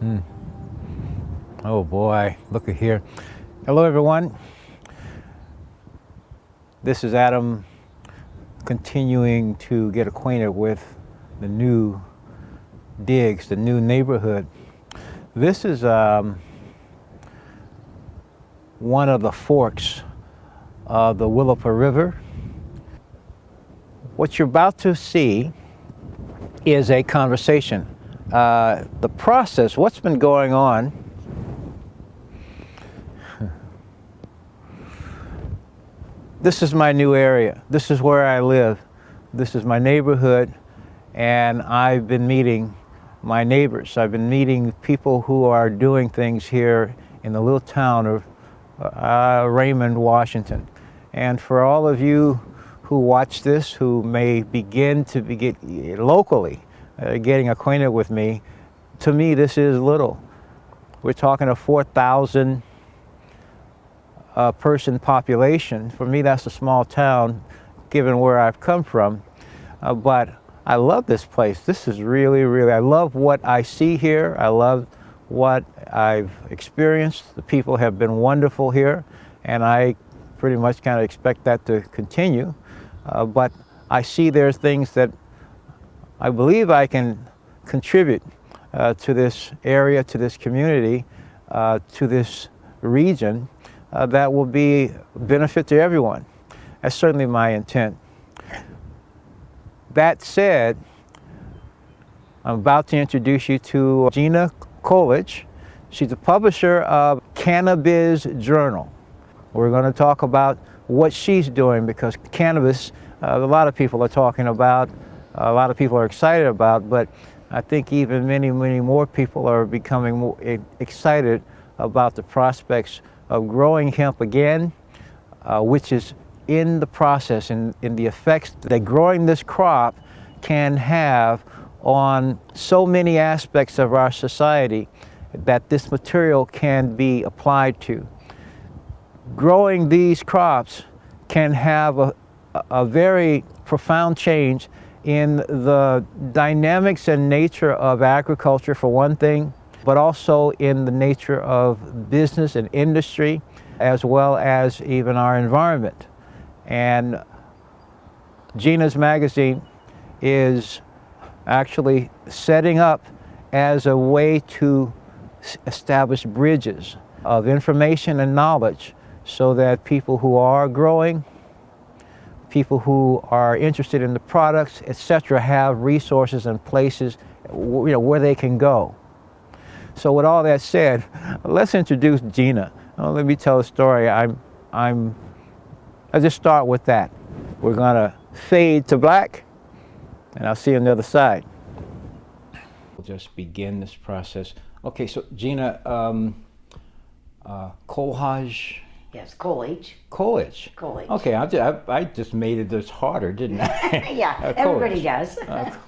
Oh boy, look at here. Hello everyone. This is Adam continuing to get acquainted with the new digs, the new neighborhood. This is one of the forks of the Willapa River. What you're about to see is a conversation. The process, what's been going on, this is my new area. This is where I live. This is my neighborhood, and I've been meeting my neighbors. I've been meeting people who are doing things here in the little town of Raymond, Washington. And for all of you who watch this, who may begin to get locally getting acquainted with me, to me this is little. We're talking a 4,000 person population. For me, that's a small town, given where I've come from. But I love this place. This is really, I love what I see here. I love what I've experienced. The people have been wonderful here, and I pretty much kind of expect that to continue. But I see there's things that I believe I can contribute to this area, to this community, to this region, that will be benefit to everyone. That's certainly my intent. That said, I'm about to introduce you to Gina Kolhage. She's the publisher of Cannabiz Journal. We're going to talk about what she's doing, because cannabis, a lot of people are talking about, a lot of people are excited about, but I think even many more people are becoming more excited about the prospects of growing hemp again, which is in the process, in the effects that growing this crop can have on so many aspects of our society that this material can be applied to. Growing these crops can have a very profound change in the dynamics and nature of agriculture, for one thing, but also in the nature of business and industry, as well as even our environment. And Gina's magazine is actually setting up as a way to establish bridges of information and knowledge, so that people who are growing, people who are interested in the products, etc., have resources and places, where they can go. So with all that said, let's introduce Gina. Let me tell a story. I'll just start with that. We're gonna fade to black, and I'll see you on the other side. We'll just begin this process. Okay, so Gina, Kolhage. Yes, Kolhage. Kolhage. Kolhage. Okay, I just made it this harder, didn't I? Yeah, everybody does.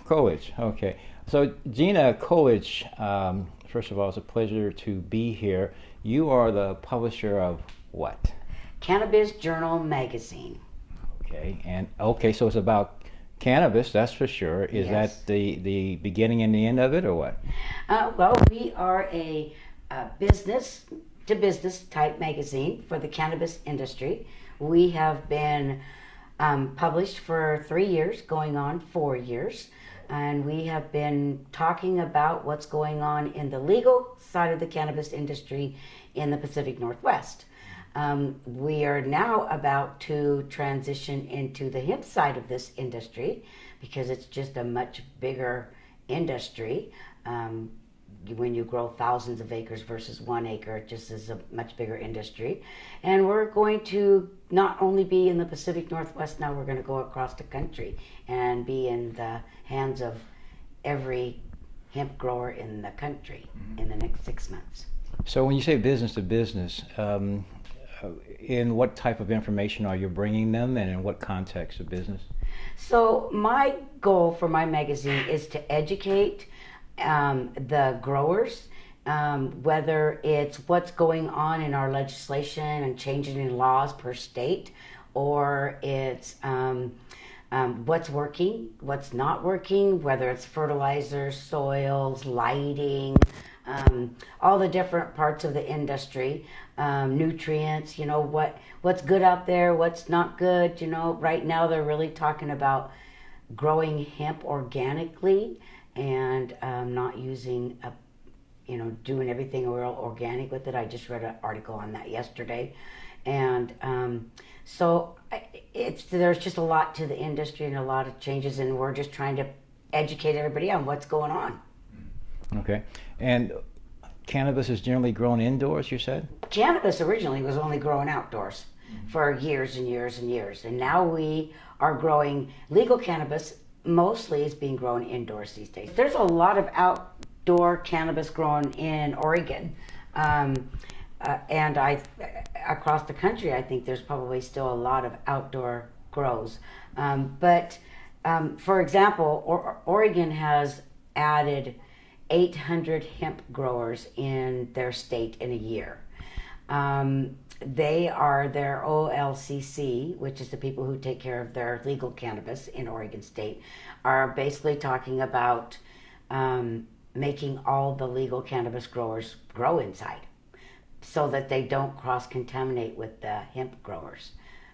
Kolhage. Okay. So Gina Kolhage, first of all, it's a pleasure to be here. You are the publisher of what? Cannabiz Journal magazine. Okay, and so it's about cannabis, that's for sure. Is Yes. that the beginning and the end of it, or what? Well, we are a business-to-business type magazine for the cannabis industry. We have been published for 3 years, going on 4 years. And we have been talking about what's going on in the legal side of the cannabis industry in the Pacific Northwest. We are now about to transition into the hemp side of this industry, because it's just a much bigger industry. When you grow thousands of acres versus 1 acre, it just is a much bigger industry. And we're going to not only be in the Pacific Northwest, now we're going to go across the country and be in the hands of every hemp grower in the country in the next 6 months. So when you say business to business, in what type of information are you bringing them, and in what context of business? So my goal for my magazine is to educate the growers, whether it's what's going on in our legislation and changing in laws per state, or it's what's working, what's not working, whether it's fertilizers, soils, lighting, all the different parts of the industry, nutrients, what's good out there, what's not good. Right now they're really talking about growing hemp organically and not using doing everything real organic with it. I just read an article on that yesterday. And so there's just a lot to the industry and a lot of changes, and we're just trying to educate everybody on what's going on. Okay. And cannabis is generally grown indoors, you said? Cannabis originally was only grown outdoors for years and years and years. And now we are growing legal cannabis. Mostly is being grown indoors these days. There's a lot of outdoor cannabis grown in Oregon. And across the country, I think there's probably still a lot of outdoor grows. But for example, Oregon has added 800 hemp growers in their state in a year. They are their OLCC, which is the people who take care of their legal cannabis in Oregon State, are basically talking about making all the legal cannabis growers grow inside so that they don't cross-contaminate with the hemp growers.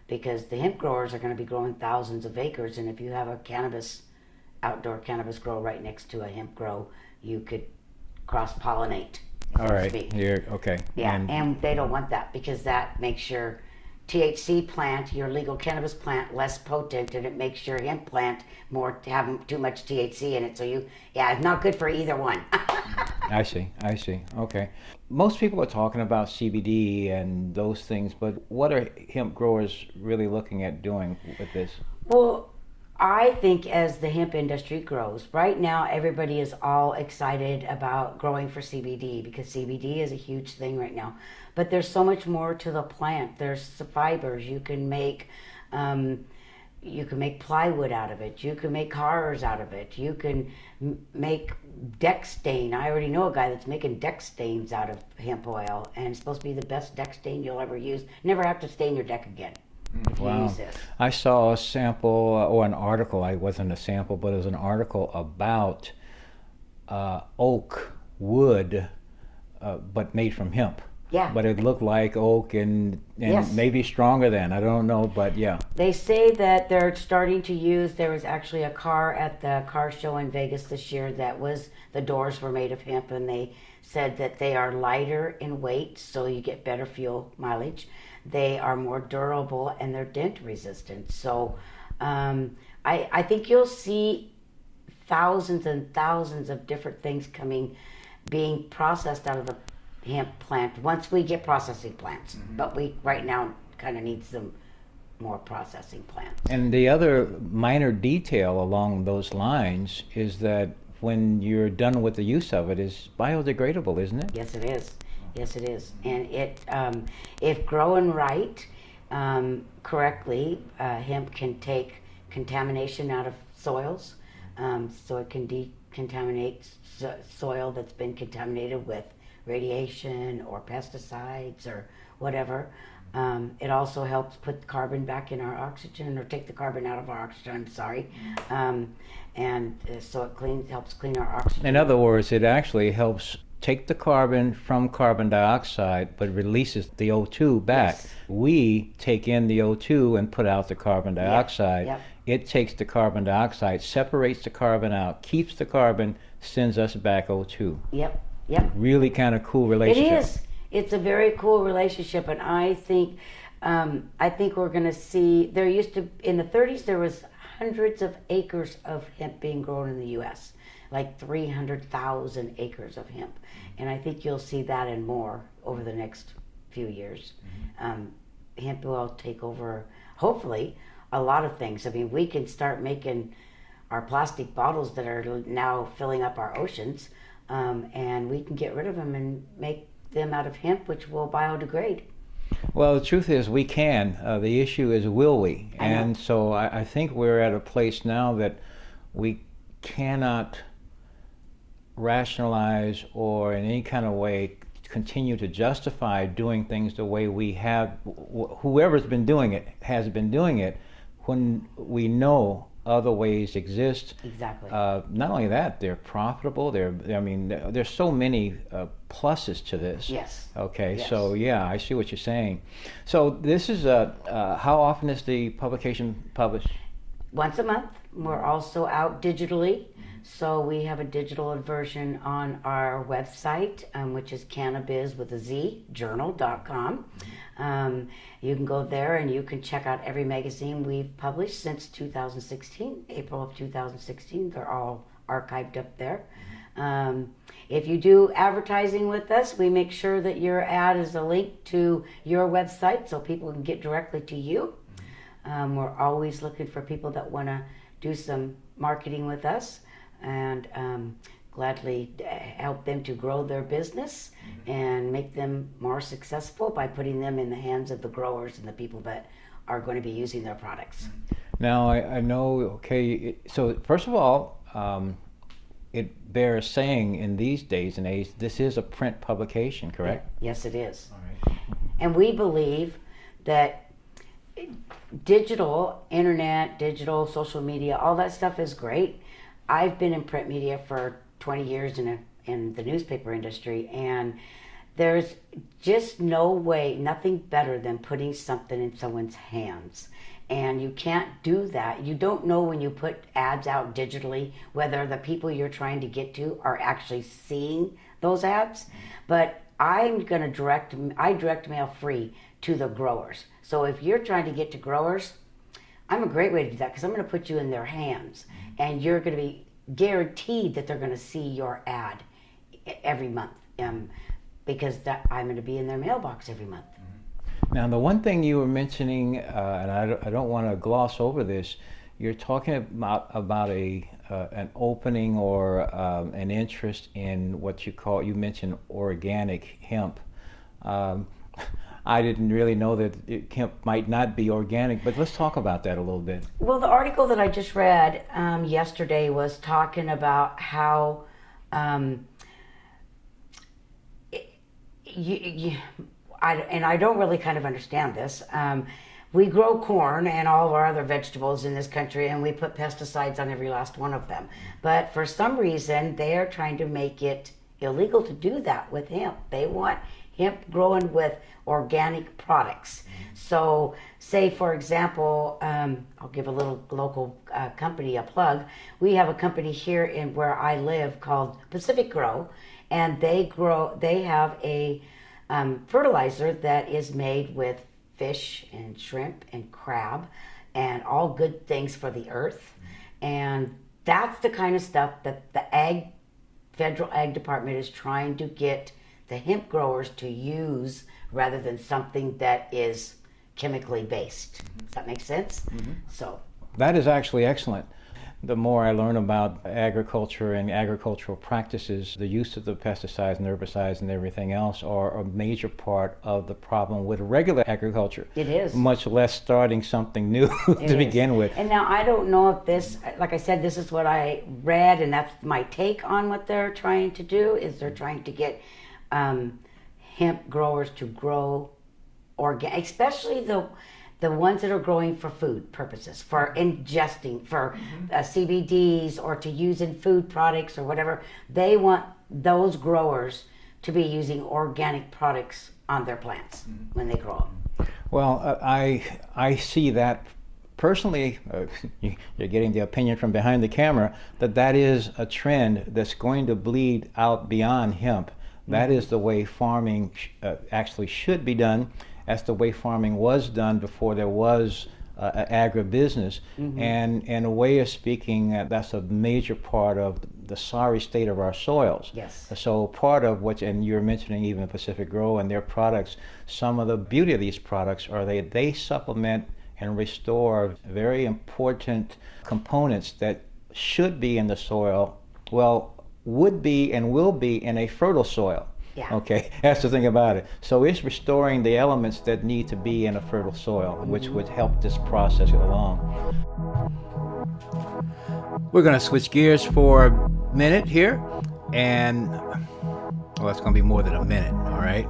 Because the hemp growers are going to be growing thousands of acres, and if you have a outdoor cannabis grow right next to a hemp grow, you could cross-pollinate. All right, okay. Yeah, and they don't want that because that makes your THC plant, your legal cannabis plant, less potent, and it makes your hemp plant have too much THC in it. So it's not good for either one. I see. Okay. Most people are talking about CBD and those things, but what are hemp growers really looking at doing with this? Well, I think as the hemp industry grows, right now everybody is all excited about growing for CBD because CBD is a huge thing right now. But there's so much more to the plant. There's the fibers. You can make plywood out of it. You can make cars out of it. You can make deck stain. I already know a guy that's making deck stains out of hemp oil, and it's supposed to be the best deck stain you'll ever use. Never have to stain your deck again. Wow. I saw a sample or an article. It wasn't a sample, but it was an article about oak wood, but made from hemp. Yeah. But it looked like oak and yes. Maybe stronger than. I don't know, but yeah. They say that they're starting to use, there was actually a car at the car show in Vegas this year the doors were made of hemp, and they said that they are lighter in weight, so you get better fuel mileage. They are more durable, and they're dent resistant. So I think you'll see thousands and thousands of different things being processed out of the hemp plant once we get processing plants. Mm-hmm. But we right now kind of need some more processing plants. And the other minor detail along those lines is that when you're done with the use of it, is biodegradable, isn't it? Yes, it is. Yes, it is. And it, if grown right, correctly, hemp can take contamination out of soils. So it can decontaminate soil that's been contaminated with radiation or pesticides or whatever. It also helps put carbon back in our oxygen, or take the carbon out of our oxygen, I'm sorry. So it helps clean our oxygen. In other words, it actually helps take the carbon from carbon dioxide, but releases the O2 back. Yes. We take in the O2 and put out the carbon dioxide. Yep. It takes the carbon dioxide, separates the carbon out, keeps the carbon, sends us back O2. Yep. Really kind of cool relationship. It is. It's a very cool relationship, and I think we're going to see. There used to, in the 30s, there was hundreds of acres of hemp being grown in the U.S., like 300,000 acres of hemp, and I think you'll see that and more over the next few years. Hemp will take over, hopefully, a lot of things. I mean, we can start making our plastic bottles that are now filling up our oceans, and we can get rid of them and make them out of hemp, which will biodegrade. Well, the truth is we can. The issue is will we? And so I think we're at a place now that we cannot rationalize or in any kind of way continue to justify doing things the way we have. Whoever's been doing it has been doing it when we know other ways exist. Exactly. Not only that, they're profitable. There's so many pluses to this. Yes. Okay, Yes. so yeah, I see what you're saying. So this is how often is the publication published? Once a month. We're also out digitally. So we have a digital version on our website, which is Cannabiz with a Z, journal.com. You can go there and you can check out every magazine we've published since 2016, April of 2016. They're all archived up there. If you do advertising with us, we make sure that your ad is a link to your website so people can get directly to you. We're always looking for people that want to do some marketing with us, and gladly help them to grow their business and make them more successful by putting them in the hands of the growers and the people that are going to be using their products. Now I know, okay, so first of all, it bears saying in these days and age, this is a print publication, correct? Yes, it is. All right. And we believe that digital, internet, digital, social media, all that stuff is great. I've been in print media for 20 years in the newspaper industry, and there's just no way, nothing better than putting something in someone's hands. And you can't do that. You don't know when you put ads out digitally whether the people you're trying to get to are actually seeing those ads. But I'm going to direct mail free to the growers. So if you're trying to get to growers, I'm a great way to do that, because I'm going to put you in their hands, and you're going to be guaranteed that they're going to see your ad every month, because I'm going to be in their mailbox every month. Now, the one thing you were mentioning, and I don't want to gloss over this, you're talking about an opening or an interest in what you mentioned organic hemp. I didn't really know that hemp might not be organic, but let's talk about that a little bit. Well, the article that I just read yesterday was talking about how I don't really kind of understand this. We grow corn and all of our other vegetables in this country, and we put pesticides on every last one of them. But for some reason, they are trying to make it illegal to do that with hemp. They want hemp growing with organic products. So say, for example, I'll give a little local company a plug. We have a company here in where I live called Pacific Grow, and they have a fertilizer that is made with fish and shrimp and crab and all good things for the earth. And that's the kind of stuff that the federal ag department is trying to get the hemp growers to use, rather than something that is chemically based. Does that make sense? Mm-hmm. So that is actually excellent. The more I learn about agriculture and agricultural practices, the use of the pesticides and herbicides and everything else are a major part of the problem with regular agriculture. It is. Much less starting something new to begin with. And now I don't know if this, like I said, this is what I read, and that's my take on what they're trying to do, is they're trying to get hemp growers to grow organic, especially the ones that are growing for food purposes, for ingesting, for CBDs, or to use in food products or whatever. They want those growers to be using organic products on their plants when they grow them. Well, I see that personally, you're getting the opinion from behind the camera, that is a trend that's going to bleed out beyond hemp. That is the way farming actually should be done. That's the way farming was done before there was agribusiness. And in a way of speaking, that's a major part of the sorry state of our soils. Yes. So part of what, and you're mentioning even Pacific Grow and their products, some of the beauty of these products are they supplement and restore very important components that should be in the soil, would be and will be in a fertile soil. Yeah. Okay, that's the thing about it. So it's restoring the elements that need to be in a fertile soil, which would help this process along. We're going to switch gears for a minute here, and it's going to be more than a minute, all right?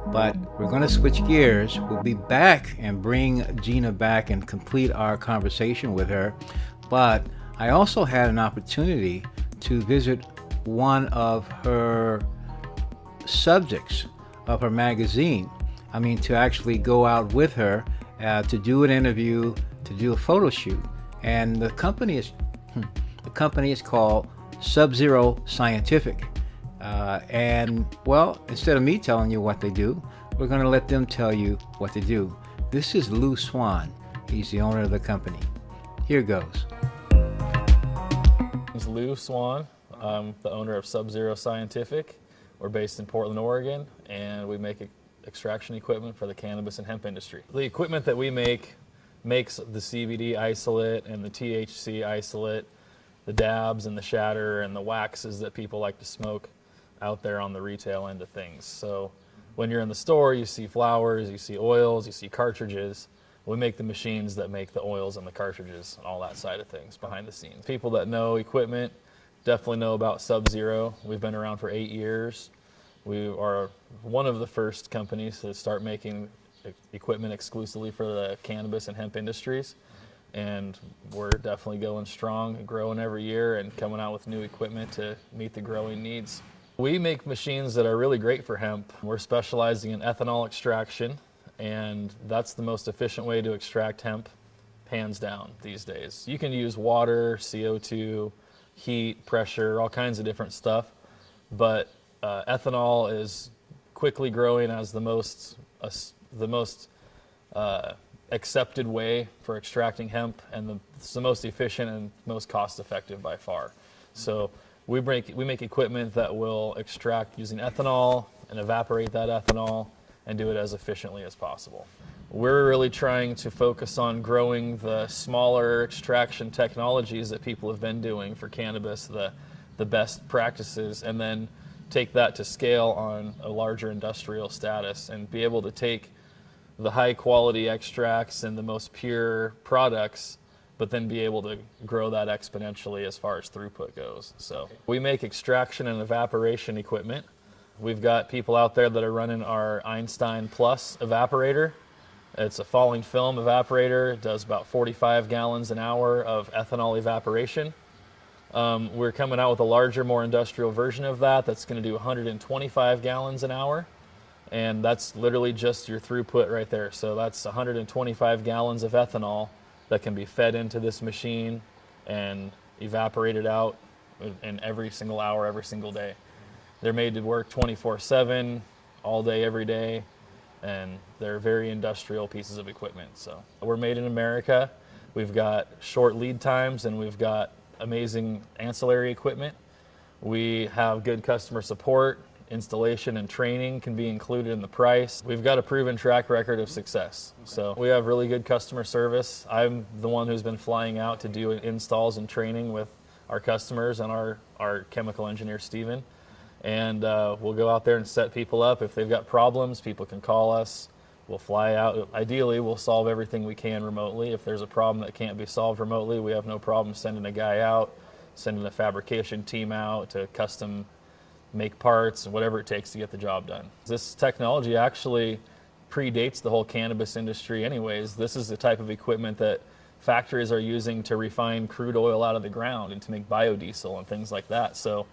But we're going to switch gears. We'll be back and bring Gina back and complete our conversation with her. But I also had an opportunity to visit one of her subjects of her magazine. I mean, to actually go out with her to do an interview, to do a photo shoot. And the company is called Sub-Zero Scientific. And well, instead of me telling you what they do, we're going to let them tell you what to do. This is Lou Swan. He's the owner of the company. Here goes. It's Lou Swan. I'm the owner of Sub-Zero Scientific. We're based in Portland, Oregon, and we make extraction equipment for the cannabis and hemp industry. The equipment that we make makes the CBD isolate and the THC isolate, the dabs and the shatter and the waxes that people like to smoke out there on the retail end of things. So when you're in the store, you see flowers, you see oils, you see cartridges. We make the machines that make the oils and the cartridges and all that side of things behind the scenes. People that know equipment definitely know about Sub-Zero. We've been around for 8 years. We are one of the first companies to start making equipment exclusively for the cannabis and hemp industries. And we're definitely going strong, growing every year and coming out with new equipment to meet the growing needs. We make machines that are really great for hemp. We're specializing in ethanol extraction, and that's the most efficient way to extract hemp, hands down, these days. You can use water, CO2, heat, pressure, all kinds of different stuff, but ethanol is quickly growing as the most accepted way for extracting hemp, and it's the most efficient and most cost-effective by far. So we make equipment that will extract using ethanol and evaporate that ethanol and do it as efficiently as possible. We're really trying to focus on growing the smaller extraction technologies that people have been doing for cannabis, the best practices, and then take that to scale on a larger industrial status and be able to take the high quality extracts and the most pure products, but then be able to grow that exponentially as far as throughput goes. So we make extraction and evaporation equipment. We've got people out there that are running our Einstein Plus evaporator. It's a falling film evaporator. It does about 45 gallons an hour of ethanol evaporation. We're coming out with a larger, more industrial version of that that's going to do 125 gallons an hour. And that's literally just your throughput right there. So that's 125 gallons of ethanol that can be fed into this machine and evaporated out in every single hour, every single day. They're made to work 24/7, all day, every day, and they're very industrial pieces of equipment. So we're made in America. We've got short lead times, and we've got amazing ancillary equipment. We have good customer support. Installation and training can be included in the price. We've got a proven track record of success. So we have really good customer service. I'm the one who's been flying out to do installs and training with our customers and our chemical engineer, Steven. And we'll go out there and set people up. If they've got problems, people can call us. We'll fly out. Ideally, we'll solve everything we can remotely. If there's a problem that can't be solved remotely, we have no problem sending a guy out, sending a fabrication team out to custom make parts and whatever it takes to get the job done. This technology actually predates the whole cannabis industry anyways. This is the type of equipment that factories are using to refine crude oil out of the ground and to make biodiesel and things like that. So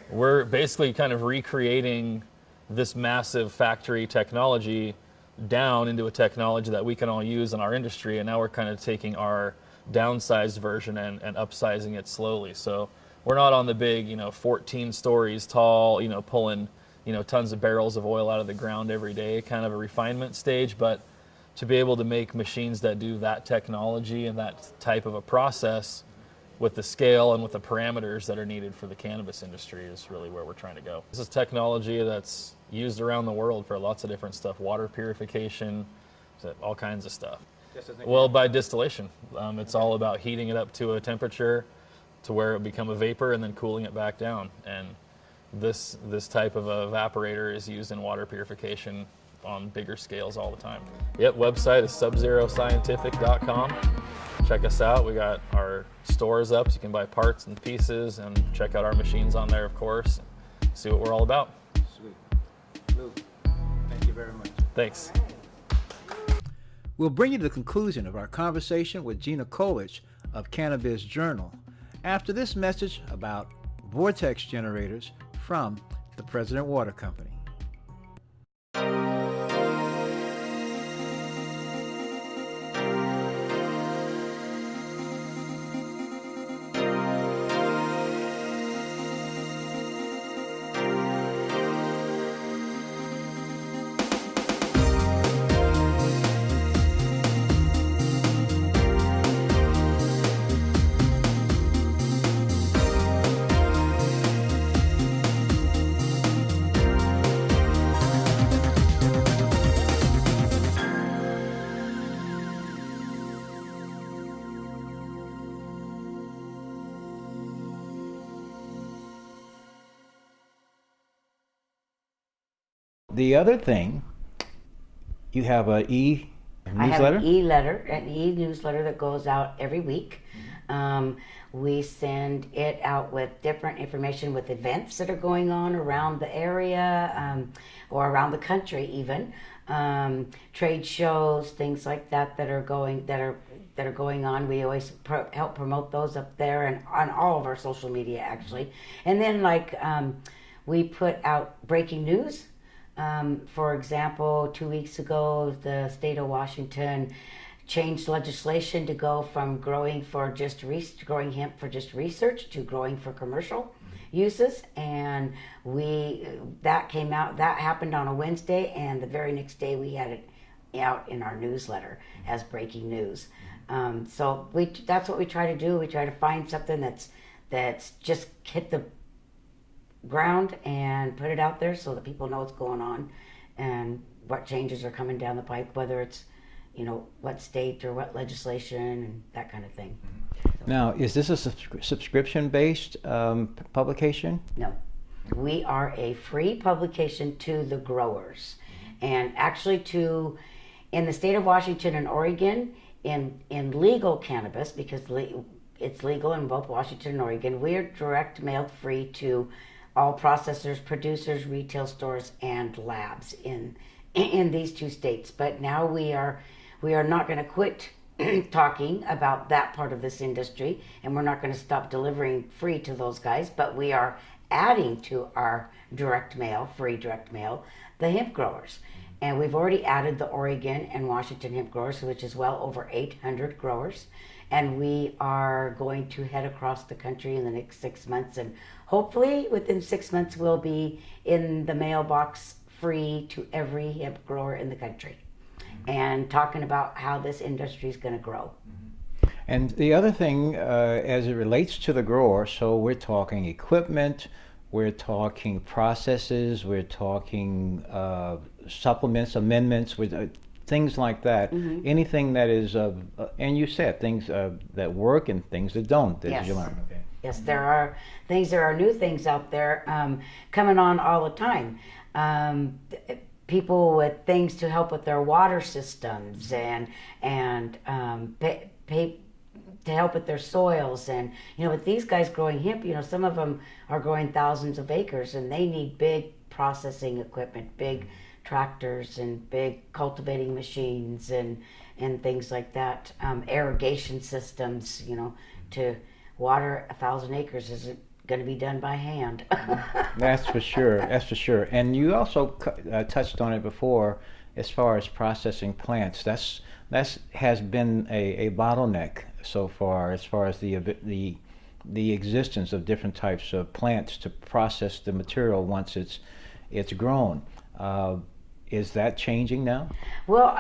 we're basically kind of recreating this massive factory technology down into a technology that we can all use in our industry, and now we're kind of taking our downsized version and upsizing it slowly. So we're not on the big, 14 stories tall, pulling, tons of barrels of oil out of the ground every day, kind of a refinement stage. But to be able to make machines that do that technology and that type of a process with the scale and with the parameters that are needed for the cannabis industry is really where we're trying to go. This is technology that's used around the world for lots of different stuff, water purification, all kinds of stuff. Well, by distillation. It's all about heating it up to a temperature to where it become a vapor and then cooling it back down. And this type of evaporator is used in water purification on bigger scales all the time. Yep, website is subzeroscientific.com. Check us out. We got our stores up so you can buy parts and pieces, and check out our machines on there, of course. See what we're all about. Sweet. Lou, thank you very much. Thanks. We'll bring you to the conclusion of our conversation with Gina Kolhage of Cannabiz Journal after this message about vortex generators from the President Water Company. The other thing, you have an e-newsletter? I have an e-newsletter that goes out every week. We send it out with different information with events that are going on around the area or around the country even. Trade shows, things like that that are going on. We always help promote those up there and on all of our social media actually. And then we put out breaking news. For example, 2 weeks ago, the state of Washington changed legislation to go from growing hemp for just research to growing for commercial uses, and that happened on a Wednesday, and the very next day we had it out in our newsletter as breaking news. So that's what we try to do. We try to find something that's just hit the ground and put it out there so that people know what's going on and what changes are coming down the pipe, whether it's what state or what legislation and that kind of thing. Now, is this a subscription-based publication? No, we are a free publication to the growers, and actually in the state of Washington and Oregon, in legal cannabis, because it's legal in both Washington and Oregon, we're direct mailed free to all processors, producers, retail stores, and labs in these two states. But now we are not going to quit talking about that part of this industry, and we're not going to stop delivering free to those guys, but we are adding to our free direct mail, the hemp growers. And we've already added the Oregon and Washington hemp growers, which is well over 800 growers. And we are going to head across the country in the next 6 months, and hopefully within 6 months we'll be in the mailbox free to every hemp grower in the country, and talking about how this industry is going to grow. And the other thing, as it relates to the grower, so we're talking equipment, we're talking processes, we're talking supplements, amendments, things like that. Mm-hmm. Anything that is, and you said things that work and things that don't, yes. You learn. Okay. Yes, there are new things out there coming on all the time. People with things to help with their water systems and to help with their soils, and with these guys growing hemp, some of them are growing thousands of acres, and they need big processing equipment, big tractors and big cultivating machines and things like that. Irrigation systems, to water 1,000 acres isn't going to be done by hand. That's for sure. And you also touched on it before, as far as processing plants. That has been a bottleneck so far, as far as the existence of different types of plants to process the material once it's grown. Is that changing now? Well,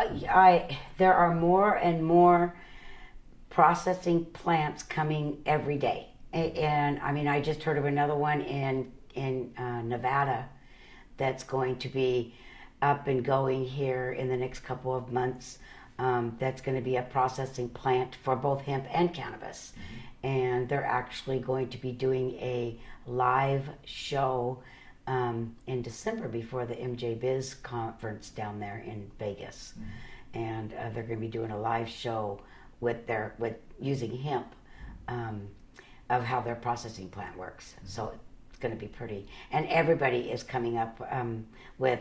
there are more and more processing plants coming every day, and I just heard of another one in Nevada that's going to be up and going here in the next couple of months. That's going to be a processing plant for both hemp and cannabis, and they're actually going to be doing a live show in December before the MJ conference down there in Vegas. And they're going to be doing a live show with using hemp of how their processing plant works. So it's going to be pretty. And everybody is coming up with.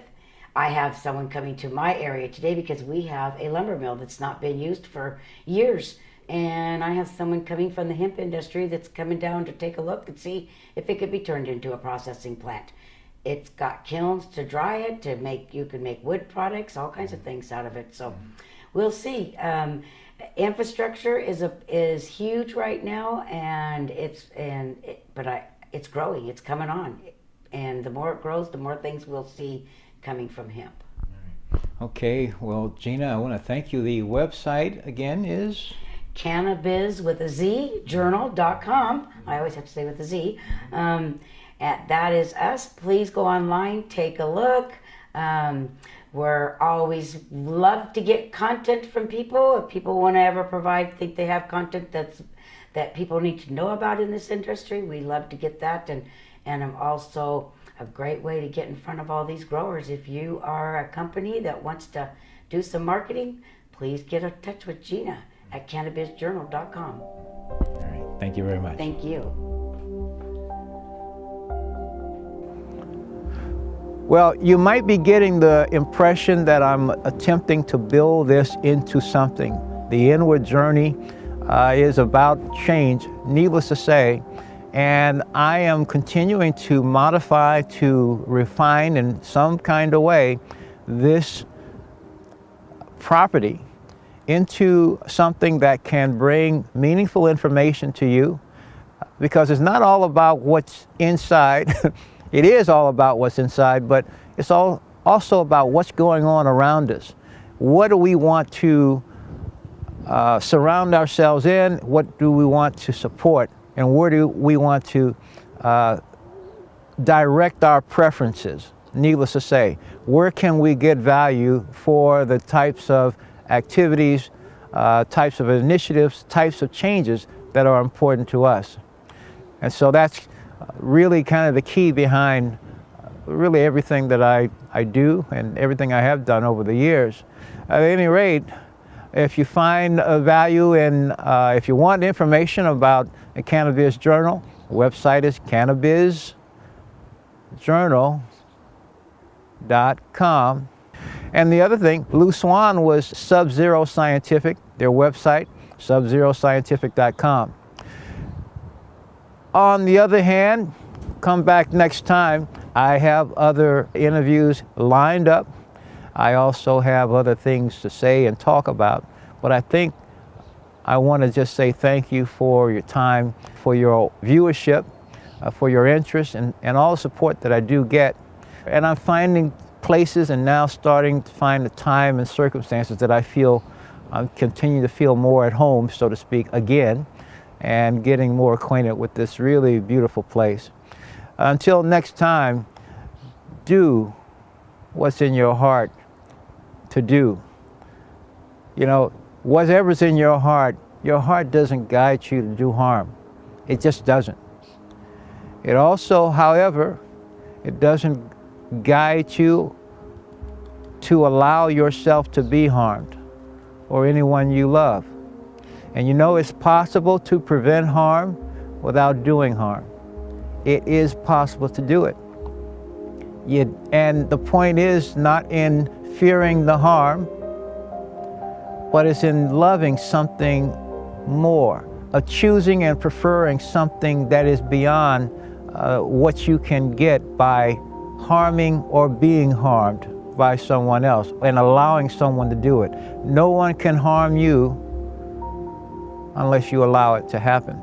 I have someone coming to my area today because we have a lumber mill that's not been used for years And I have someone coming from the hemp industry that's coming down to take a look and see if it could be turned into a processing plant. It's got kilns to dry it, you can make wood products, all kinds of things out of it. So we'll see. Infrastructure is huge right now, and it's growing. It's coming on, and the more it grows, the more things we'll see coming from hemp. Okay, well, Gina, I want to thank you. The website again is Cannabiz with a Z journal.com. I always have to say with a Z. That is us. Please go online, take a look. We're always love to get content from people. If people want to ever think they have content that people need to know about in this industry, we love to get that. And I'm also a great way to get in front of all these growers. If you are a company that wants to do some marketing, please get in touch with Gina at cannabisjournal.com. All right. Thank you very much. Thank you. Well, you might be getting the impression that I'm attempting to build this into something. The inward journey is about change, needless to say, and I am continuing to modify, to refine in some kind of way this property into something that can bring meaningful information to you, because it's not all about what's inside. It is all about what's inside, but it's also about what's going on around us. What do we want to surround ourselves in? What do we want to support? And where do we want to direct our preferences? Needless to say, where can we get value for the types of activities, types of initiatives, types of changes that are important to us? And so that's really kind of the key behind really everything that I do and everything I have done over the years. At any rate, if you find a value in, if you want information about the Cannabiz Journal, the website is cannabisjournal.com. And the other thing, Blue Swan was Sub-Zero Scientific, their website, subzeroscientific.com. On the other hand, come back next time. I have other interviews lined up. I also have other things to say and talk about. But I think I want to just say thank you for your time, for your viewership, for your interest, and all the support that I do get. And I'm finding places and now starting to find the time and circumstances that I feel I'm continuing to feel more at home, so to speak, again, and getting more acquainted with this really beautiful place. Until next time, do what's in your heart to do. You know, whatever's in your heart doesn't guide you to do harm. It just doesn't. It also, however, it doesn't guide you to allow yourself to be harmed or anyone you love. And you know it's possible to prevent harm without doing harm. It is possible to do it. And the point is not in fearing the harm, but it's in loving something more, of choosing and preferring something that is beyond what you can get by harming or being harmed by someone else and allowing someone to do it. No one can harm you unless you allow it to happen.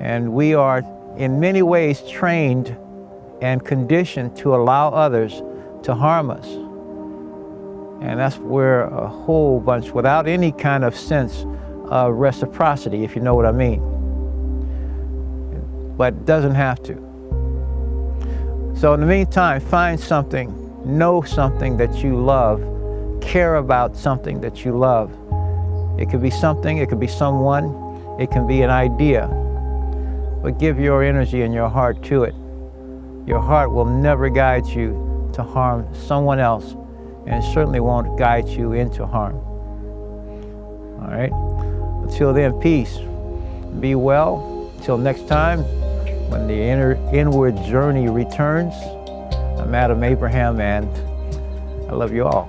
And we are in many ways trained and conditioned to allow others to harm us. And that's where a whole bunch, without any kind of sense of reciprocity, if you know what I mean. But it doesn't have to. So in the meantime, find something, know something that you love, care about something that you love. It could be something, it could be someone, it can be an idea. But give your energy and your heart to it. Your heart will never guide you to harm someone else, and it certainly won't guide you into harm. All right? Until then, peace. Be well. Until next time, when the inward journey returns, I'm Adam Abraham, and I love you all.